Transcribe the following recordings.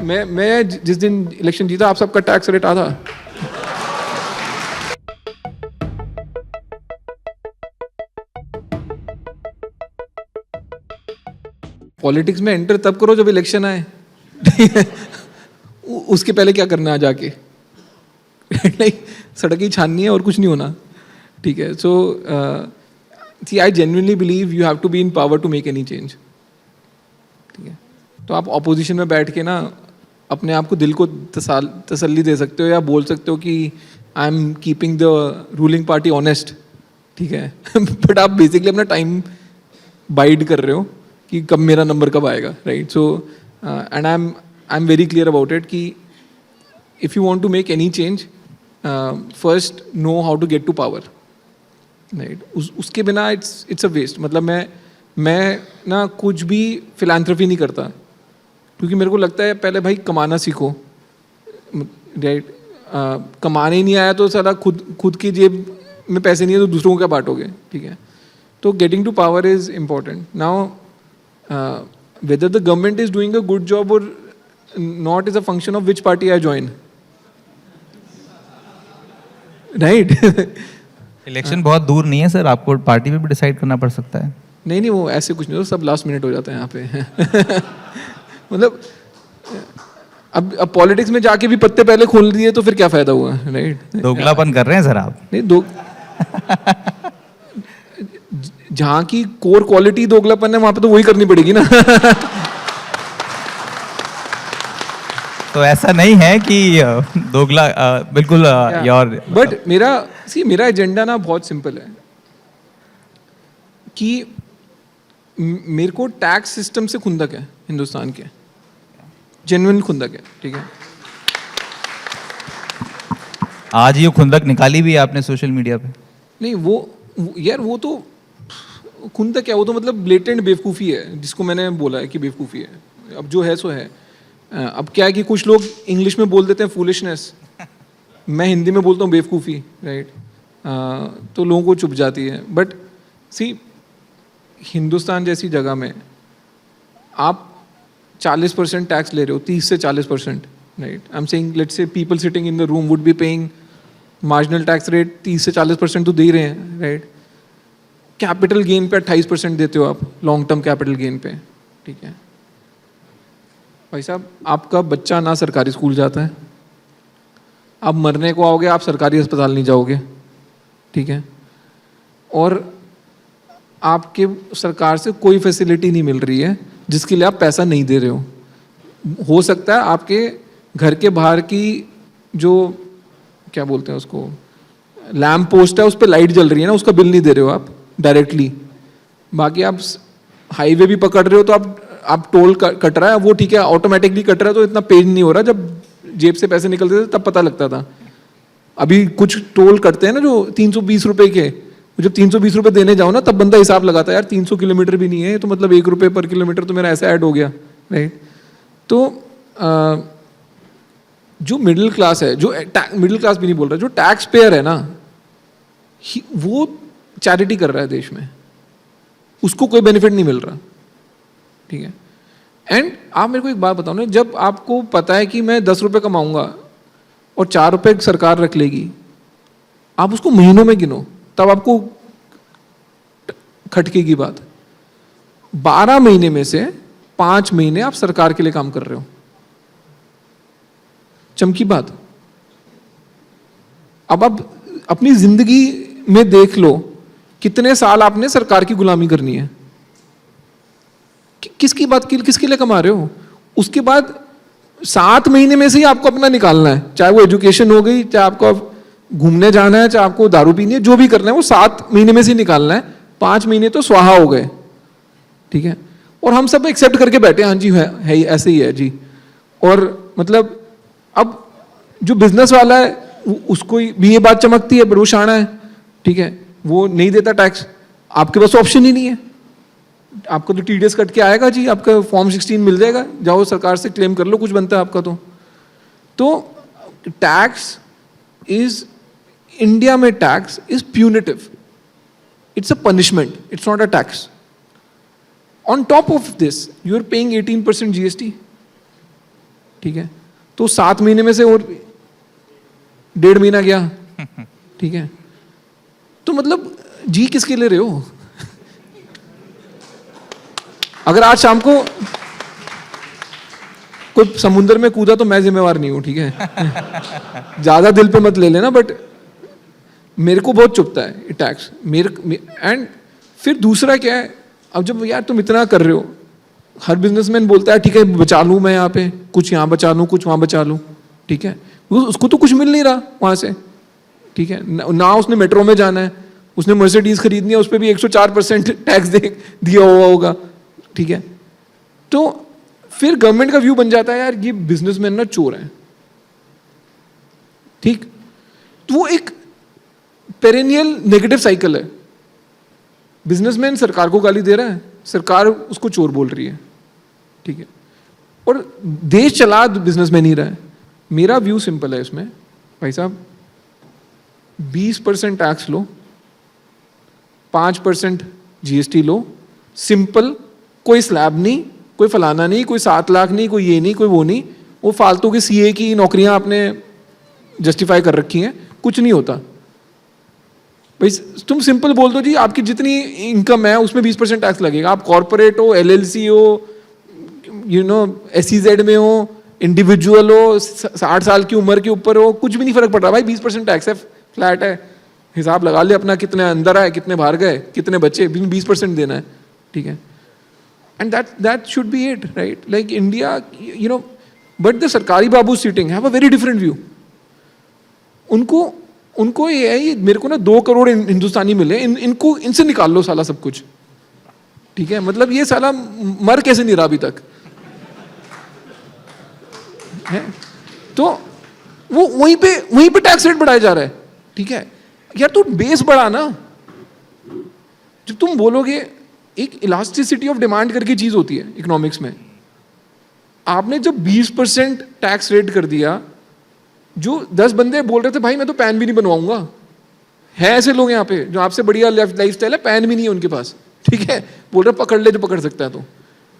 मैं जिस दिन इलेक्शन जीता आप सबका टैक्स रेट आधा। पॉलिटिक्स में एंटर तब करो जब इलेक्शन आए। उसके पहले क्या करना है जाके? नहीं, सड़क ही छाननी है और कुछ नहीं होना। ठीक है, so see I genuinely believe you have to be in power to make any change. ठीक है, तो आप ऑपोजिशन में बैठ के ना अपने आप को दिल को तसल्ली दे सकते हो या बोल सकते हो कि I am keeping the ruling party honest. ठीक है, बट आप बेसिकली अपना टाइम बाइड कर रहे हो कि कब मेरा नंबर कब आएगा, right? So and I am very clear about it कि if you want to make any change first know how to get to power, right? उसके बिना इट्स अ वेस्ट। मतलब मैं ना कुछ भी फिलैंथ्रोपी नहीं करता, क्योंकि मेरे को लगता है पहले भाई कमाना सीखो, राइट? कमाने ही नहीं आया तो साला खुद की जेब में पैसे नहीं है तो दूसरों को क्या बांटोगे? ठीक है, तो getting to power is important. Now whether the government is doing a good job or not is a function of which party I join, right? Election बहुत दूर नहीं है सर, आपको पार्टी पे भी डिसाइड करना पड़ सकता है। नहीं, वो ऐसे कुछ नहीं हो, सब लास्ट मिनट हो जाता है यहाँ पे। मतलब अब पॉलिटिक्स में जाके भी पत्ते पहले खोल दिए तो फिर क्या फायदा हुआ, राइट? दोगलापन कर रहे हैं सर आप। नहीं, जहाँ की कोर क्वालिटी दोगलापन है वहां पे तो वही करनी पड़ेगी ना। तो ऐसा नहीं है कि दोगला बिल्कुल योर, बट मेरा एजेंडा ना बहुत सिंपल है कि मेरे को टैक्स सिस्टम से खुंदक है हिंदुस्तान के, जेन्युइन खुंदक है। ठीक है, आज ये खुंदक निकाली भी है आपने सोशल मीडिया पे। नहीं यार वो तो खुंदक है, वो तो मतलब ब्लेटेंट बेवकूफ़ी है, जिसको मैंने बोला है कि बेवकूफ़ी है। अब जो है सो है। अब क्या है कि कुछ लोग इंग्लिश में बोल देते हैं फूलिशनेस, मैं हिंदी में बोलता हूँ बेवकूफ़ी, राइट? तो लोगों को चुप जाती है। बट सी, हिंदुस्तान जैसी जगह में आप 40% टैक्स ले रहे हो, 30 से 40%, right? I am saying let's say people sitting in the room would be paying marginal tax rate 30 से 40% तो दे ही रहे हैं, राइट? कैपिटल गेन पे 28% देते हो आप, लॉन्ग टर्म कैपिटल गेन पे। ठीक है भाई साहब, आपका बच्चा ना सरकारी स्कूल जाता है, आप मरने को आओगे आप सरकारी अस्पताल नहीं जाओगे। ठीक है, और आपके सरकार से कोई फैसिलिटी नहीं मिल रही है जिसके लिए आप पैसा नहीं दे रहे हो सकता है आपके घर के बाहर की जो क्या बोलते हैं उसको, लैम्प पोस्ट है, उस पर लाइट जल रही है ना, उसका बिल नहीं दे रहे हो आप डायरेक्टली। बाकी आप हाईवे भी पकड़ रहे हो तो आप टोल कट रहा है, वो ठीक है ऑटोमेटिकली कट रहा है तो इतना पेज नहीं हो रहा। जब जेब से पैसे निकलते थे तब पता लगता था। अभी कुछ टोल कटते हैं ना जो 320 रुपए के, जब 320 रुपए देने जाओ ना तब बंदा हिसाब लगाता है, यार 300 किलोमीटर भी नहीं है तो मतलब 1 रुपये पर किलोमीटर तो मेरा ऐसा ऐड हो गया, राइट? तो जो मिडिल क्लास है, जो मिडिल क्लास भी नहीं बोल रहा, जो टैक्स पेयर है ना, वो चैरिटी कर रहा है देश में, उसको कोई बेनिफिट नहीं मिल रहा। ठीक है, एंड आप मेरे को एक बात बताओ ना, जब आपको पता है कि मैं 10 रुपये कमाऊंगा और 4 रुपये सरकार रख लेगी, आप उसको महीनों में गिनो तब आपको खटकेगी बात। 12 महीने में से 5 महीने आप सरकार के लिए काम कर रहे हो, चमकी बात। अब आप अपनी जिंदगी में देख लो कितने साल आपने सरकार की गुलामी करनी है, किसकी बात की, किसके लिए कमा रहे हो? उसके बाद 7 महीने में से ही आपको अपना निकालना है, चाहे वो एजुकेशन हो गई, चाहे आपको घूमने जाना है, चाहे आपको दारू पीनी है, जो भी करना है वो 7 महीने में से ही निकालना है। 5 महीने तो स्वाहा हो गए। ठीक है, और हम सब एक्सेप्ट करके बैठे, हाँ जी है ऐसे ही है जी। और मतलब अब जो बिजनेस वाला है उसको भी ये बात चमकती है, बड़ा शाना है। ठीक है, वो नहीं देता टैक्स, आपके पास ऑप्शन ही नहीं है। आपको तो टीडीएस कट के आएगा जी, आपका फॉर्म 16 मिल जाएगा, जाओ सरकार से क्लेम कर लो, कुछ बनता है आपका तो टैक्स इज, इंडिया में tax is punitive, it's a punishment, it's not a tax. On top of this you are paying 18% GST, ठीक है, तो 7 महीने में से और 1.5 महीना गया, ठीक है, तो मतलब जी किसके ले रहे हो? अगर आज शाम को कोई समुद्र में कूदा तो मैं जिम्मेवार नहीं हूं, ठीक है? ज्यादा दिल पे मत ले लेना, बट मेरे को बहुत चुभता है टैक्स एंड फिर दूसरा क्या है, अब जब यार तुम इतना कर रहे हो, हर बिजनेसमैन बोलता है ठीक है बचा लूं मैं यहाँ पे, कुछ यहाँ बचा लूं, कुछ वहां बचा लूं, ठीक है, उसको तो कुछ मिल नहीं रहा वहां से, ठीक है ना, उसने मेट्रो में जाना है, उसने मर्सिडीज खरीदनी है, उस पर भी 104% टैक्स दिया हुआ होगा, ठीक है, तो फिर गवर्नमेंट का व्यू बन जाता है यार ये बिजनेसमैन ना चोर है, ठीक, तो वो एक पेरेनियल नेगेटिव साइकिल है। बिजनेसमैन सरकार को गाली दे रहा है, सरकार उसको चोर बोल रही है, ठीक है, और देश चला बिजनेसमैन ही रहा है। मेरा व्यू सिंपल है इसमें, भाई साहब 20% टैक्स लो, 5% जीएसटी लो, सिंपल, कोई स्लैब नहीं, कोई फलाना नहीं, कोई 7 लाख नहीं, कोई ये नहीं, कोई वो नहीं, वो फालतू की सीए की नौकरियां आपने जस्टिफाई कर रखी हैं, कुछ नहीं होता भाई। तुम सिंपल बोल दो जी आपकी जितनी इनकम है उसमें 20% टैक्स लगेगा, आप कॉर्पोरेट हो, एलएलसी हो, यू नो एसईजेड में हो, इंडिविजुअल हो, 60 साल की उम्र के ऊपर हो, कुछ भी नहीं फर्क पड़ रहा भाई, 20% टैक्स है, फ्लैट है, हिसाब लगा ले अपना, कितने अंदर आए, कितने बाहर गए, कितने बचे, 20% देना है, ठीक है, and that should be it, right? Like India, you know, but the सरकारी बाबू sitting have a very different view. उनको ये है, मेरे को ना 2 करोड़ हिंदुस्तानी मिले, इनको इनसे निकाल लो साला सब कुछ, ठीक है, मतलब ये साला मर कैसे नहीं रहा अभी तक है, तो वो वहीं पे टैक्स रेट बढ़ाया जा रहा है, ठीक है यार, तू बेस बढ़ा ना। जब तुम बोलोगे, एक इलास्टिसिटी ऑफ डिमांड करके चीज होती है इकोनॉमिक्स में, आपने जब 20% टैक्स रेट कर दिया, जो 10 बंदे बोल रहे थे भाई मैं तो पैन भी नहीं बनवाऊंगा, है ऐसे लोग यहाँ पे जो आपसे बढ़िया लाइफ स्टाइल है, पैन भी नहीं है उनके पास, ठीक है, बोल रहे पकड़ ले जो पकड़ सकता है, तो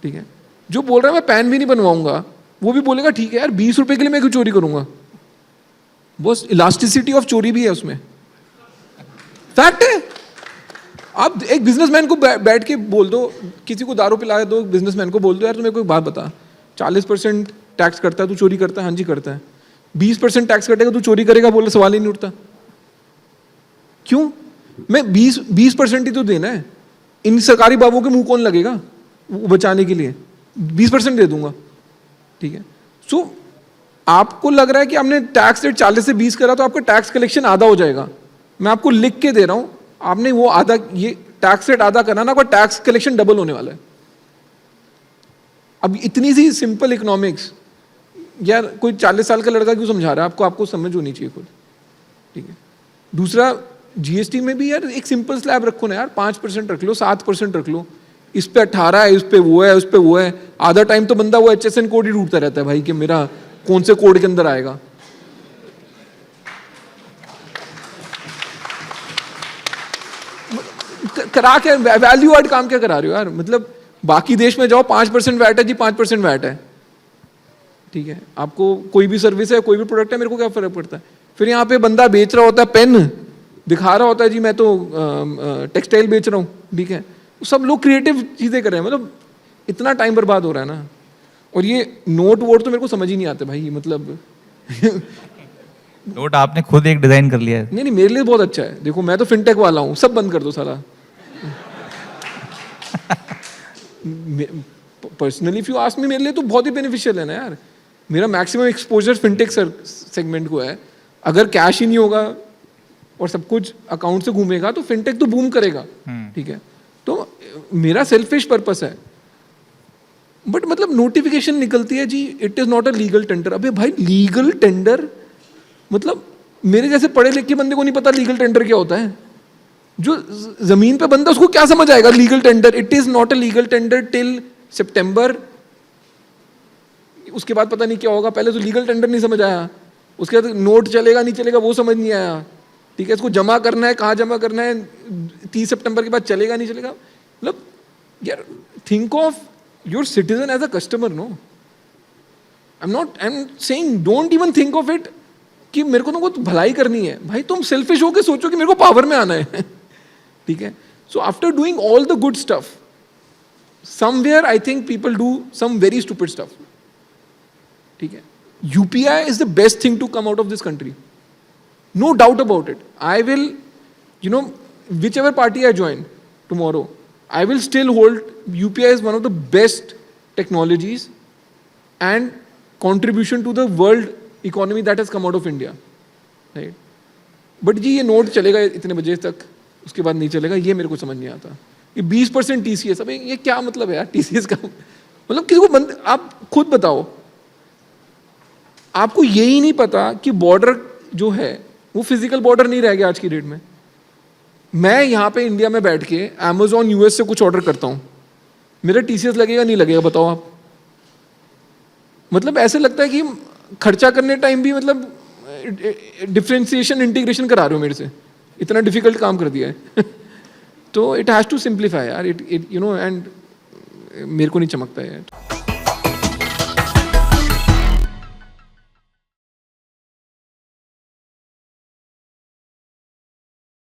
ठीक है, जो बोल रहा है मैं पैन भी नहीं बनवाऊंगा, वो भी बोलेगा ठीक है यार 20 रुपए के लिए मैं क्यों चोरी करूंगा। बस इलास्टिसिटी ऑफ चोरी भी है उसमें, फैक्ट है। आप एक बिजनेसमैन को बैठ के बोल दो, किसी को दारू पिला दो, बिजनेसमैन को बोल दो यार तुम्हें कोई बात बता, 40% टैक्स करता है, तू चोरी करता है? हाँ जी करता है। 20% टैक्स कटेगा, तू चोरी करेगा? बोले सवाल ही नहीं उठता। क्यों? मैं 20% ही तो देना है, इन सरकारी बाबुओं के मुंह कौन लगेगा वो बचाने के लिए? 20% दे दूंगा, ठीक है। सो आपको लग रहा है कि हमने टैक्स रेट 40 से 20 करा तो आपका टैक्स कलेक्शन आधा हो जाएगा। मैं आपको लिख के दे रहा हूं, आपने वो आधा, ये टैक्स रेट आधा करना ना, आपका टैक्स कलेक्शन डबल होने वाला है। अब इतनी सी सिंपल इकोनॉमिक्स यार कोई 40 साल का लड़का क्यों समझा रहा है आपको? आपको समझ होनी चाहिए खुद, ठीक है। दूसरा, जीएसटी में भी यार एक सिंपल स्लैब रखो ना यार, 5% रख लो, 7% रख लो, इस पे 18 है, इस पे वो है, उस पे वो है। आधा टाइम तो बंदा वो HSN कोड ही ढूंढता रहता है भाई कि मेरा कौन से कोड के अंदर आएगा। करा क्या, वैल्यू एड काम क्या करा रहे हो यार? मतलब बाकी देश में जाओ 5% वैट है जी, 5% वैट है, ठीक है। आपको कोई भी सर्विस है, कोई भी प्रोडक्ट है, मेरे को क्या फर्क पड़ता है? फिर यहाँ पे बंदा बेच रहा होता है पेन, दिखा रहा होता है जी मैं तो टेक्सटाइल बेच रहा हूँ, ठीक है। सब लोग क्रिएटिव चीजें कर रहे हैं, मतलब इतना टाइम बर्बाद हो रहा है ना। और ये नोट वोट तो मेरे को समझ ही नहीं आते भाई, मतलब नोट आपने खुद एक डिजाइन कर लिया है। नहीं, मेरे लिए बहुत अच्छा है। देखो मैं तो फिनटेक वाला हूँ, सब बंद कर दो साला। Personally if you ask me, मेरे लिए तो बहुत ही बेनिफिशियल है ना यार। मेरा मैक्सिमम एक्सपोजर फिनटेक सेगमेंट को है। अगर कैश ही नहीं होगा और सब कुछ अकाउंट से घूमेगा तो फिनटेक तो बूम करेगा, ठीक है। तो मेरा सेल्फिश पर्पस है। बट मतलब नोटिफिकेशन निकलती है जी, it is not a legal tender. अबे भाई लीगल टेंडर, मतलब मेरे जैसे पढ़े लिखे बंदे को नहीं पता लीगल टेंडर क्या होता है। जो जमीन पे बंदा, उसको क्या समझ आएगा legal tender? It is not a legal tender till September. उसके बाद पता नहीं क्या होगा। पहले तो लीगल टेंडर नहीं समझ आया, उसके बाद नोट चलेगा नहीं चलेगा वो समझ नहीं आया, ठीक है। इसको जमा करना है, कहाँ जमा करना है, 30 सितंबर के बाद चलेगा नहीं चलेगा। मतलब यार think of your citizen as a customer, no. I am saying don't even think of it कि मेरे को तो बहुत भलाई करनी है। भाई तुम सेल्फिश होकर सोचो कि मेरे को पावर में आना है। ठीक है, so after doing all the good stuff somewhere I think people do some very stupid stuff. ठीक है, UPI is the best thing to come out of this country, no doubt about it. I will, you know, whichever party I join tomorrow, I will still hold UPI is one of the best technologies and contribution to the world economy that has come out of India, right? But जी ये note चलेगा इतने बजे तक, उसके बाद नहीं चलेगा, ये मेरे को समझ नहीं आता। ये 20% TCS, अब ये क्या मतलब है यार TCS का? मतलब किसी को आप खुद बताओ, आपको यही नहीं पता कि बॉर्डर जो है वो फिजिकल बॉर्डर नहीं रह गया आज की डेट में। मैं यहाँ पे इंडिया में बैठ के Amazon US से कुछ ऑर्डर करता हूँ, मेरा TCS लगेगा नहीं लगेगा बताओ आप? मतलब ऐसे लगता है कि खर्चा करने टाइम भी मतलब डिफरेंशिएशन इंटीग्रेशन करा रहे हो मेरे से, इतना डिफिकल्ट काम कर दिया है। तो इट हैज़ टू सिंप्लीफाई यार, इट यू नो, एंड मेरे को नहीं चमकता है यार।